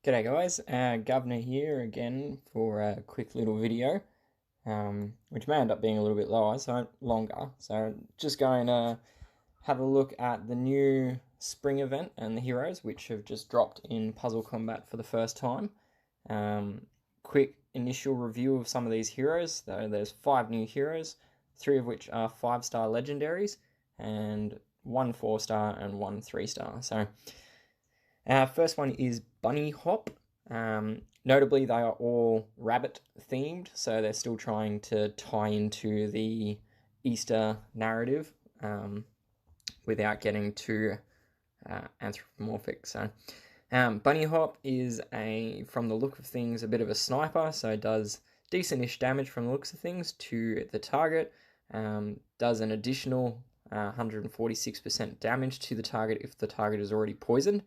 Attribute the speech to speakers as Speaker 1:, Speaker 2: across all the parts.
Speaker 1: G'day guys, Governor here again for a quick little video, which may end up being a little bit longer. So just going to have a look at the new spring event and the heroes, which have just dropped in Puzzle Combat for the first time. Quick initial review of some of these heroes. There's 5 new heroes, 3 of which are 5-star legendaries, and 1 4-star and 1 3-star. So first one is Bunny Hop. Notably, they are all rabbit themed, so they're still trying to tie into the Easter narrative without getting too anthropomorphic. So, Bunny Hop is from the look of things, a bit of a sniper, so does decent-ish damage from the looks of things to the target. Does an additional 146% damage to the target if the target is already poisoned.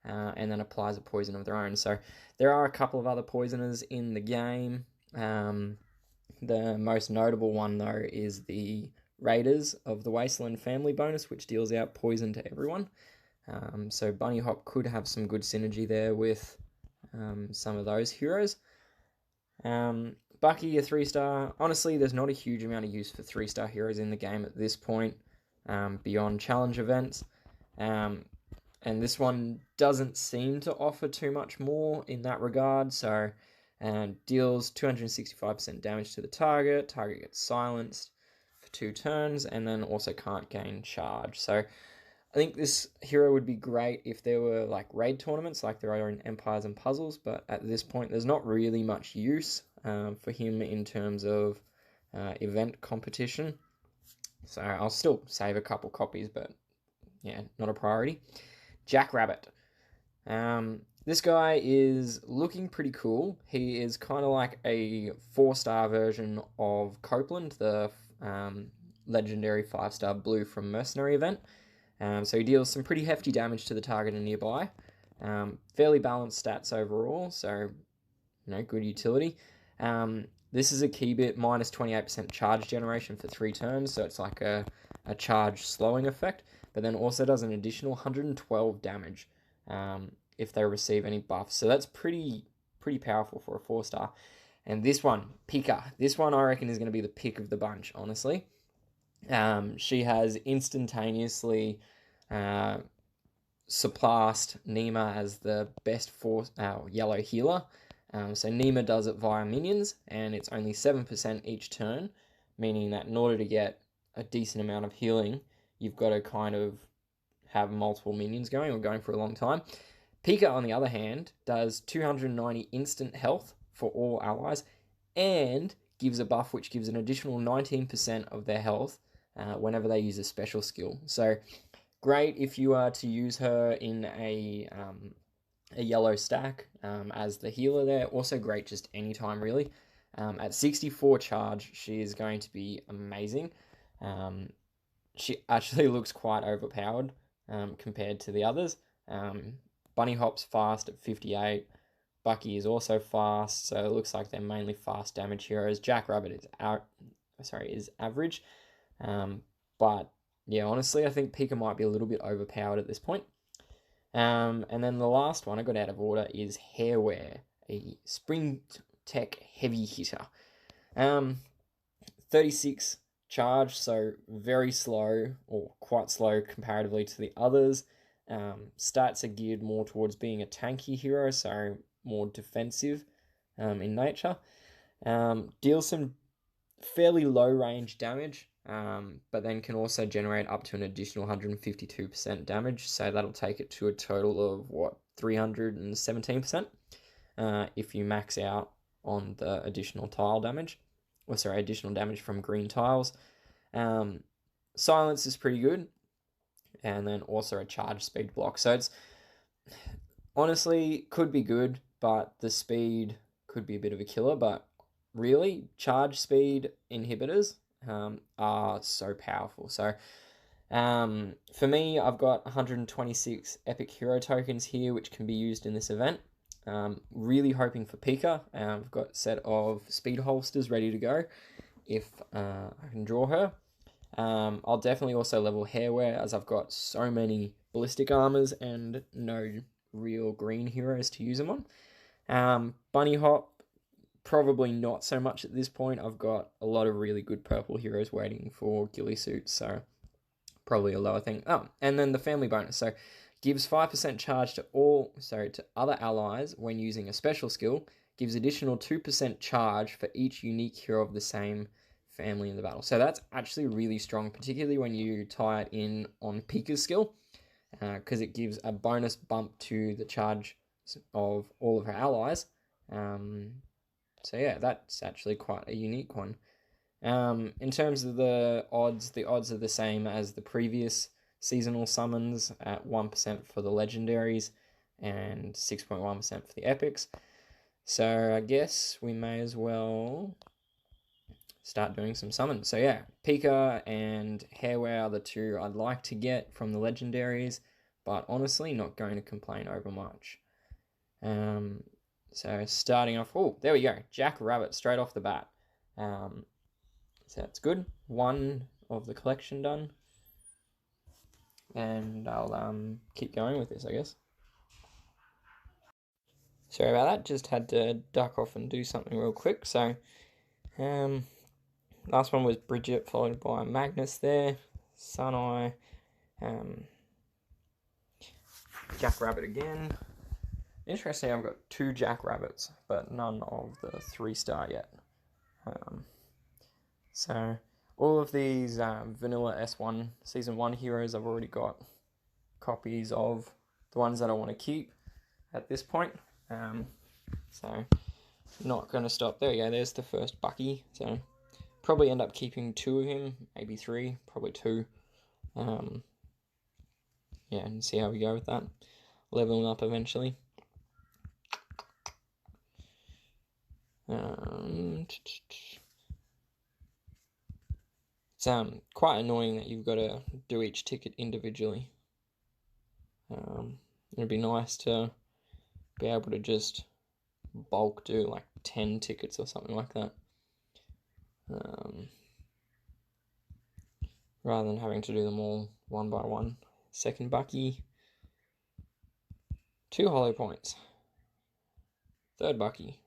Speaker 1: And then applies a poison of their own. So there are a couple of other poisoners in the game. The most notable one, though, is the Raiders of the Wasteland family bonus, which deals out poison to everyone. So Bunny Hop could have some good synergy there with some of those heroes. Bucky, a 3-star. Honestly, there's not a huge amount of use for 3-star heroes in the game at this point, beyond challenge events. And this one doesn't seem to offer too much more in that regard. So deals 265% damage to the target. Target gets silenced for 2 turns, and then also can't gain charge. So I think this hero would be great if there were like raid tournaments like there are in Empires and Puzzles, but at this point there's not really much use for him in terms of event competition. So I'll still save a couple copies, but yeah, not a priority. Jackrabbit. This guy is looking pretty cool. He is kind of like a 4-star version of Copeland, the legendary 5-star blue from Mercenary event. So he deals some pretty hefty damage to the target and nearby. Fairly balanced stats overall, so good utility. This is a key bit, minus 28% charge generation for 3 turns, so it's like a charge slowing effect, but then also does an additional 112 damage if they receive any buffs. So that's pretty powerful for a 4-star. And this one, Pika. This one I reckon is going to be the pick of the bunch, honestly. She has instantaneously surpassed Nima as the best yellow healer. So Nima does it via minions, and it's only 7% each turn, meaning that in order to get a decent amount of healing, you've got to kind of have multiple minions going or going for a long time. Pika, on the other hand, does 290 instant health for all allies, and gives a buff which gives an additional 19% of their health whenever they use a special skill. So great if you are to use her in a yellow stack as the healer there. Also great just anytime, really. At 64 charge, she is going to be amazing. She actually looks quite overpowered compared to the others. Bunny Hop's fast at 58. Bucky is also fast, so it looks like they're mainly fast damage heroes. Jackrabbit is average. But yeah, honestly, I think Pika might be a little bit overpowered at this point. And then the last one I got out of order is Hairwear, a Springtech heavy hitter. 36 charge, so very slow, or quite slow comparatively to the others. Stats are geared more towards being a tanky hero, so more defensive in nature. Deals some fairly low range damage, but then can also generate up to an additional 152% damage, so that'll take it to a total of 317% if you max out on the additional tile damage. Additional damage from green tiles. Silence is pretty good, and then also a charge speed block. So it's honestly could be good, but the speed could be a bit of a killer. But really, charge speed inhibitors are so powerful. So for me, I've got 126 epic hero tokens here, which can be used in this event. Really hoping for Pika. I've got a set of speed holsters ready to go if I can draw her. I'll definitely also level Hairwear, as I've got so many ballistic armors and no real green heroes to use them on. Bunny Hop, probably not so much at this point. I've got a lot of really good purple heroes waiting for ghillie suits, so probably a lower thing. Oh, and then the family bonus. So gives 5% charge to other allies when using a special skill. Gives additional 2% charge for each unique hero of the same family in the battle. So that's actually really strong, particularly when you tie it in on Pika's skill, because it gives a bonus bump to the charge of all of her allies. So yeah, that's actually quite a unique one. In terms of the odds are the same as the previous seasonal summons at 1% for the legendaries and 6.1% for the epics. So I guess we may as well start doing some summons. So yeah, Pika and Hairware are the two I'd like to get from the legendaries, but honestly not going to complain over much. So starting off, oh, there we go, Jack Rabbit straight off the bat. So that's good. One of the collection done. And I'll keep going with this, I guess. Sorry about that, just had to duck off and do something real quick. So, last one was Bridget, followed by Magnus there, Suneye, Jack Rabbit again. Interesting, I've got 2 Jack Rabbits, but none of the 3-star yet. So, all of these vanilla S1 Season 1 heroes, I've already got copies of the ones that I want to keep at this point. So, not going to stop. There we go, there's the first Bucky. So, probably end up keeping 2 of him, maybe 3, probably 2. Yeah, and see how we go with that. Leveling up eventually. It's quite annoying that you've got to do each ticket individually. It'd be nice to be able to just bulk do like 10 tickets or something like that. Rather than having to do them all one by one. Second Bucky. 2 hollow points. Third Bucky.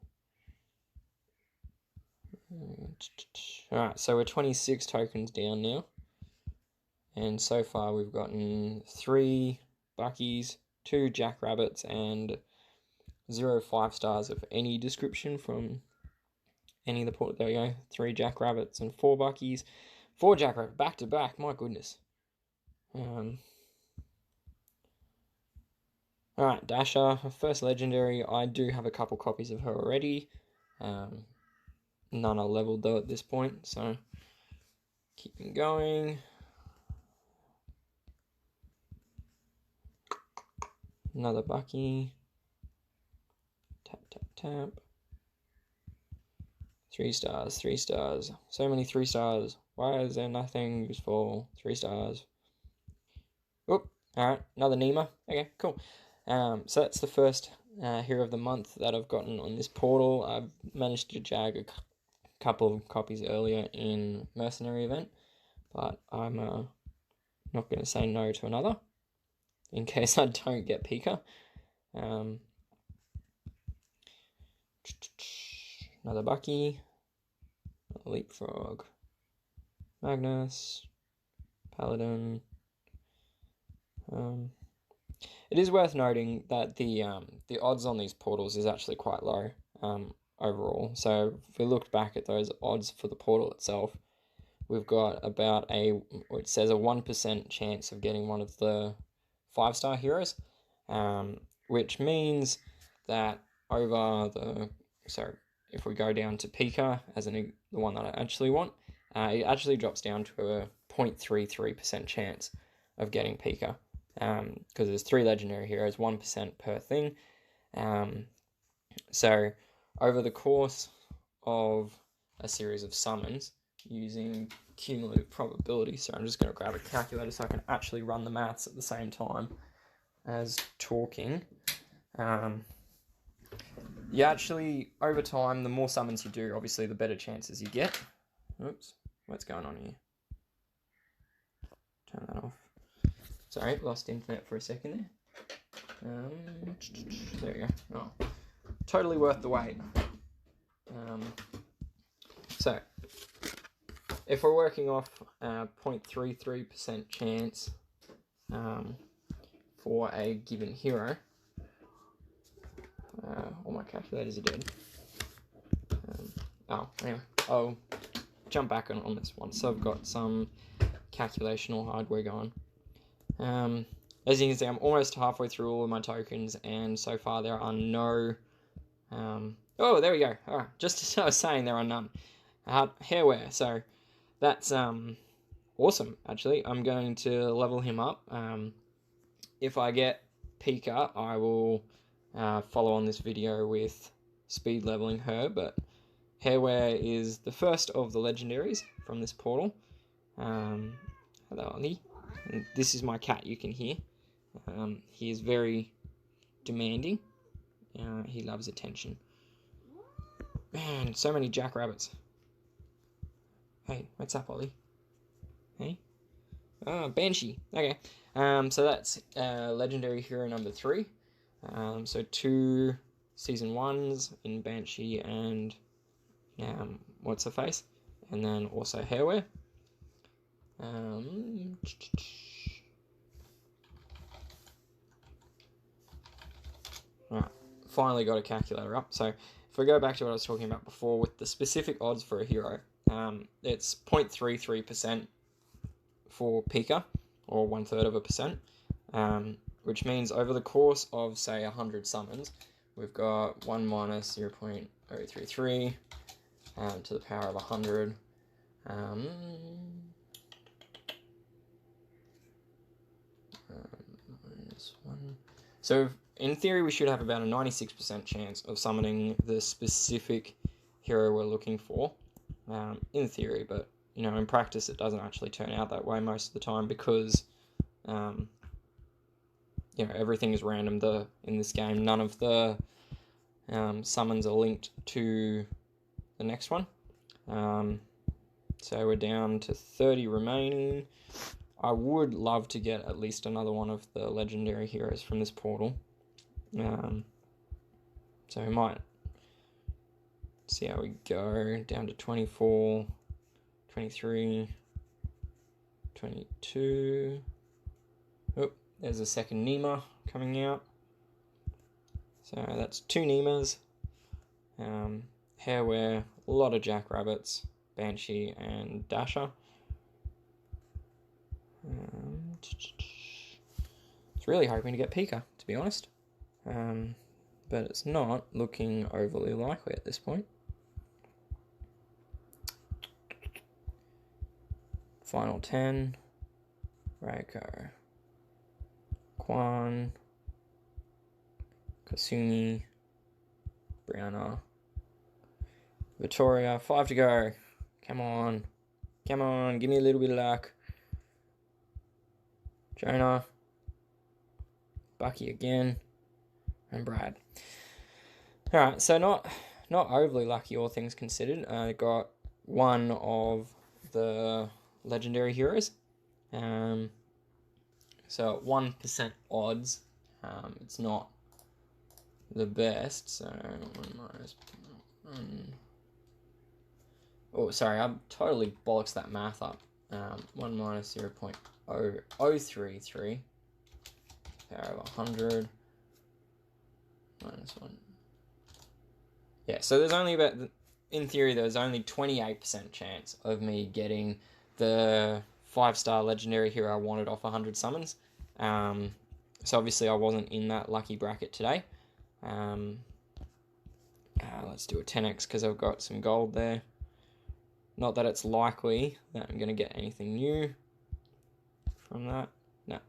Speaker 1: Alright, so we're 26 tokens down now. And so far we've gotten 3 Buckies, 2 Jack Rabbits, and 0 5-stars of any description from any of the port. There we go. 3 Jack Rabbits and 4 Buckies. 4 Jack Rabbits back to back, my goodness. Alright, Dasher, first legendary. I do have a couple copies of her already. None are leveled though at this point, so keeping going. Another Bucky. Tap, tap, tap. 3 stars, 3 stars. So many 3 stars. Why is there nothing useful? 3 stars. Oop, alright, another Nemo. Okay, cool. So that's the first hero of the month that I've gotten on this portal. I've managed to jag a couple of copies earlier in Mercenary event, but I'm not going to say no to another in case I don't get Pika. Another Bucky, Leapfrog, Magnus, Paladin. It is worth noting that the odds on these portals is actually quite low overall. So if we looked back at those odds for the portal itself, we've got about it says a 1% chance of getting one of the 5-star heroes, which means that if we go down to Pika as the one that I actually want, it actually drops down to a 0.33% chance of getting Pika, because there's 3 legendary heroes, 1% per thing. So over the course of a series of summons using cumulative probability, so I'm just going to grab a calculator so I can actually run the maths at the same time as talking. You actually, over time, the more summons you do, obviously the better chances you get. Oops, what's going on here? Turn that off. Sorry, lost internet for a second there. There you go. Oh, totally worth the wait. So, if we're working off 0.33% chance for a given hero, all my calculators are dead. Anyway, I'll jump back on this one. So I've got some calculational hardware going. As you can see, I'm almost halfway through all of my tokens, and so far there are no... oh, there we go. All right, just as I was saying, there are none. Hairwear, so that's awesome, actually. I'm going to level him up. If I get Pika, I will follow on this video with speed leveling her, but Hairwear is the first of the legendaries from this portal. Hello, Ollie. And this is my cat, you can hear. He is very demanding. He loves attention. Man, so many jackrabbits. Hey, what's up, Ollie? Hey? Oh, Banshee. Okay. So that's legendary hero number 3. So 2 season 1s in Banshee and what's her face? And then also Hairwear. Alright, finally got a calculator up. So if we go back to what I was talking about before with the specific odds for a hero, it's 0.33% for Pika, or 1/3%, which means over the course of, say, 100 summons, we've got 1 minus 0.033 to the power of 100. Minus 1. So in theory, we should have about a 96% chance of summoning the specific hero we're looking for. In theory, but you know, in practice, it doesn't actually turn out that way most of the time because, you know, everything is random. In this game, none of the summons are linked to the next one. So we're down to 30 remaining. I would love to get at least another one of the legendary heroes from this portal. So we might see how we go. Down to 24, 23, 22. Oh, there's a second Nema coming out. So that's 2 Nemas. Hairwear, a lot of jackrabbits, Banshee and Dasher. It's really hoping to get Pika, to be honest. But it's not looking overly likely at this point. Final 10. Reiko. Quan. Kasumi. Brianna. Victoria. 5 to go. Come on. Come on. Give me a little bit of luck. Jonah. Bucky again. And Brad. Alright, so not overly lucky, all things considered. I got one of the legendary heroes. So at 1% odds, it's not the best. So 1 minus 1. Oh, sorry, I totally bollocks that math up. 1 minus 0.0033 power of 100 minus 1. Yeah, so there's only about, in theory, there's only 28% chance of me getting the 5-star legendary hero I wanted off 100 summons. So obviously I wasn't in that lucky bracket today. Let's do a 10x because I've got some gold there. Not that it's likely that I'm going to get anything new from that. No.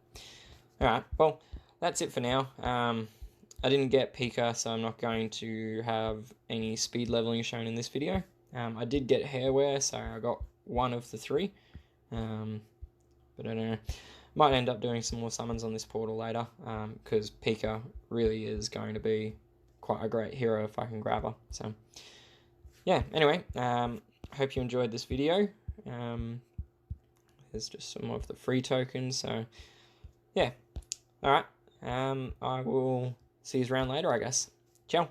Speaker 1: Alright, well, that's it for now. I didn't get Pika, so I'm not going to have any speed leveling shown in this video. I did get Hairwear, so I got 1 of the 3. But I don't know. Might end up doing some more summons on this portal later, because Pika really is going to be quite a great hero if I can grab her. So, yeah, anyway, hope you enjoyed this video. There's just some of the free tokens, so, yeah. Alright, I will see you around later, I guess. Ciao.